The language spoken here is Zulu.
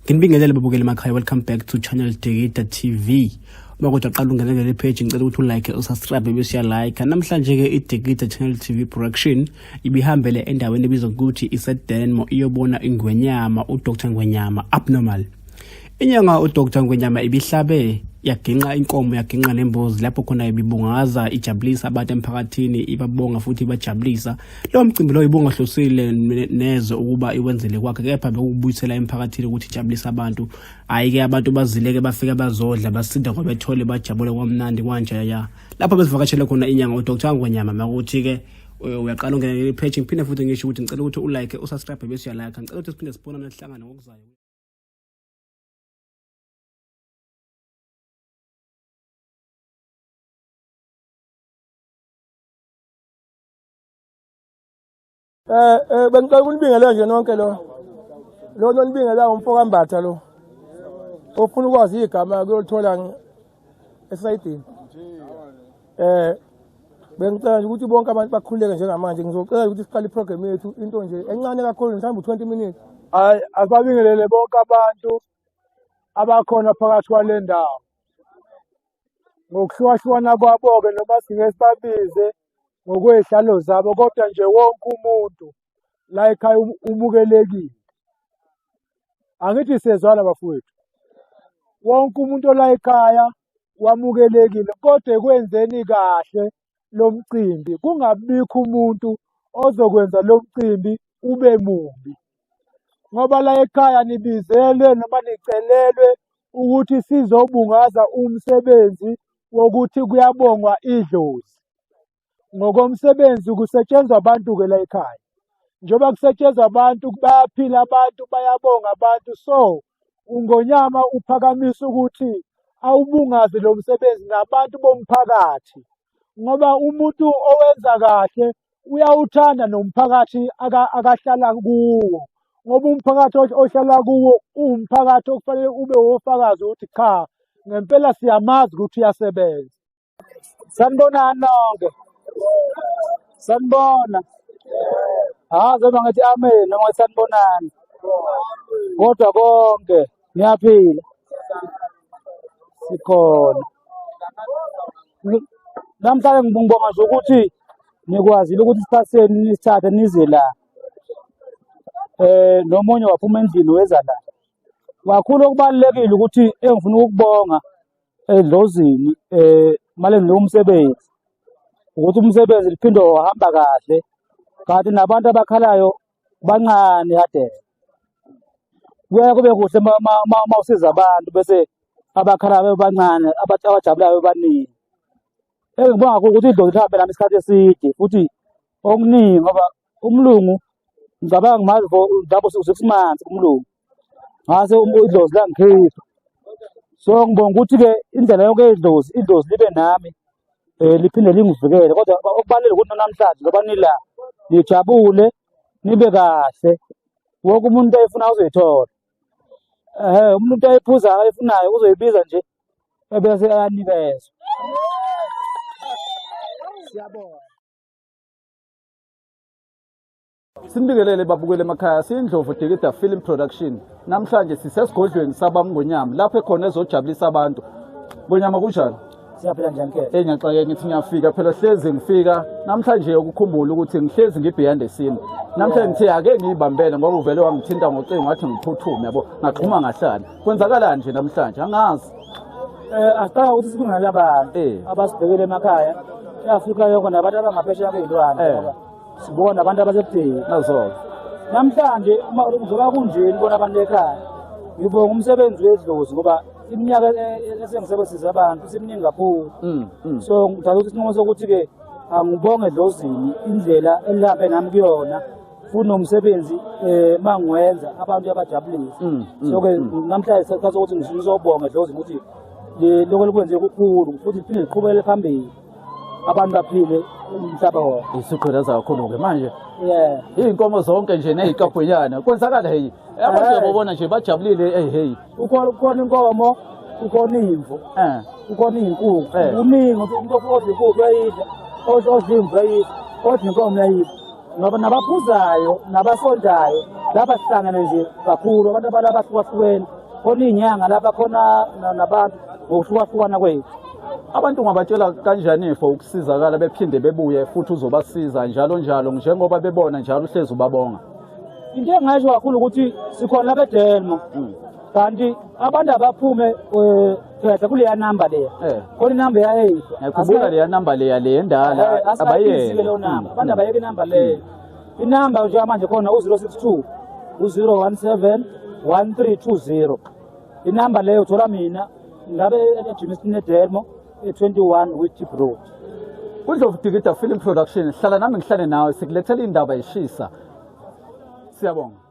Nginibingelele babukeli emakhaya, welcome back to channel Digida TV. Uma kodwa qala ungena ngale page ngicela ukuthi ulike usubscribe bese uyalike. Namhlanje ke iDigida Channel TV production ibihambele endaweni ebizwa ukuthi iseDenmo iyobona ingwenyama uDr Ngwenyama abnormal. Inyanga uDr Ngwenyama ibihlabe yaginqa inkomo yaginqa nembuzi lapho khona ibibungaza ijabulisa abantu emphakathini ibabonga futhi bajabulisa. Lo mcimbi lo ibungahlosile neze ukuba iwenzele kwakhe kepha bekubuyisela emphakathini ukuthi ijabulisa abantu. Ayike abantu bazileke bafika bazodla basinda kwabethole bajabule kwamnandi kwanje ya. Lapho besivakashele khona inyanga uDr Ngwenyama makuthi ke uyaqala ungena le page ngiphinde futhi ngisho ukuthi ngicela ukuthi ulike usubscribe bese uyalike. Ngicela ukuthi siphinde sibonane sihlangana ngokuzayo. Bengicela ukunibingelela nje nonke lo nonibingela umfoka Mbatha lo. Ofuna ukwazi igama kuyolithola esayidini. Bengicela nje ukuthi bonke abantu bakhululeke njengamanje. Ngizocela ukuthi siqale iprogram yethu into nje encane kakhulu mhlawumbe 20 minutes. Hayi asibabingelele bonke abantu abakhona phakathi kwale ndawo. Ngokuhlukahlukana kwabo-ke noma singesibabize ngokwehlalo zabo kodwa nje wonke umuntu la ekhaya umukelekile. Angithi sezwana bafowethu. Wonke umuntu la ekhaya wamukelekile kodwa ekwenzeni kahle lo mcimbi kungabikho umuntu ozokwenza lo mcimbi ube mubi. Ngoba la ekhaya nibizelwe noma nicelelwe ukuthi sizobungaza umsebenzi wokuthi kuyabongwa idlozi. Ngokomsebenzi kusetshenzwa abantu ke la ekhaya. Njoba kusetshenzwa abantu bayaphila abantu bayabonga abantu so uNgonyama uphakamisa ukuthi awubungaze lo msebenzi nabantu bomphakathi. Ngoba umuntu owenza kahle uyawuthanda nomphakathi akahlala kuwo. Ngoba umphakathi ohlala kuwo umphakathi okufanele ube wofakazi ukuthi cha ngempela siyamazi ukuthi uyasebenza. Sanibonani nonke. Sanibona. Zoba ngathi amen noma sanibonani. Kodwa konke niyaphila. Sikhona. Namhlanje ngibonga nje ukuthi nikwazile ukuthi isikhathi nisithathe nize la. Nomunye waphuma endlini weza la. Kakhulu okubalekile ukuthi engifuna ukubonga edlozini manje lo umsebenzi. Ukuthi umsebenzi liphinde wahamba kahle kanti nabantu abakhalayo bancane kade kuye kube kuhle uma usiza abantu bese abakhalayo bancane abajabulayo baningi. Engibonga ukuthi idlozi lihambe nami isikhathi eside futhi okuningi ngoba umlungu ngicabanga ngimazi for double 6 months umlungu ngase idlozi langikhipha. So ngibonga ukuthi ke indlela yonke idlozi libe nami liphinde lingivikele kodwa okubalulekile ukuthi namhlanje ngoba nila nijabule nibe kahle wonke umuntu ayifuna uzoyithola. Umuntu ayiphuza ayifunayo uzoyibiza nje ebese ayanikezwa. Siyabonga. Sinibingelele babukeli emakhaya, siyindlovu Digida Film Production. Namhlanje sisesigodlweni sabaMngonyama lapho ekhona ezojabulisa abantu. Ngonyama kunjani? Siyaphila njani ke? Ngiyaxoleka ngithi ngiyafika phela hlezi ngifika namhlanje ukukhumbula ukuthi ngihlezi ngibeyond the scene. Namhlanje ngithi ake ngiyibambele ngoba uvele wangithinta ngocingo ngathi ngiphuthume yabo ngaxhuma ngahlala. Kwenzakalani nje namhlanje angazi. Asicabanga ukuthi sibingelele abantu abasibhekele emakhaya. eAfrika yonke nabantu abangaphesheya kwezilwane. Sibona abantu abasebudeni nazo. Namhlanje ngizoba kunjeni bona abantu ekhaya. Ngibonga umsebenzi wedlozi ngoba iminyaka esengisebenzisa abantu siminingi kakhulu. So ngithanda ukuthi sinqomo sokuthi ke angibonge edlozini indlela elihambe nami kuyona futhi nomsebenzi mangiwenza abantu abajabulisa. So ke namhlanje sikhathi ukuthi ngizobonga edlozini ukuthi lokho likwenze kukhulu futhi liphinde liqhubekele phambili. Abantu baphile umhlaba wonke. Isikhuthaza kakhulu ke manje. Inkomo zonke nje nezikaphunyana kwenzakala hey. Abantu babona nje bajabulile hey. Ukhona inkomo, ukhona imvu, ukhona inkukhu. Uningi umuntu ofuna ukudla uyayidla, odla imvu uyayidla, odla inkomo uyayidla. ngoba nabaphuzayo nabasondayo lapha sihlangene nje kakhulu abantu abahlukahlukene khona iy'nyanga lapha khona nabantu ngokuhlukahlukana kwethu. Abantu ungabatshela kanjani for ukusizakala bephinde bebuye futhi uzobasiza njalo njalo njengoba bebona njalo uhlezi ubabonga? Into engingasho kakhulu ukuthi sikhona lapha eDelmo kanti abantu abaphume khetha kuleya namba leya khona inamba eyayikho ngikhumbula leya namba leya le endala abayeke leyo namba abantu abayeke inamba leyo. Inamba njengamanje khona u-062 u-017 1320. Inamba leyo uthola mina ngabe ejimisini eDelmo 21 Whittiep Road. uNdlovu Dikida Film Production hlala nami ngihlale nawe sikulethela indaba eshisa. Siyabonga.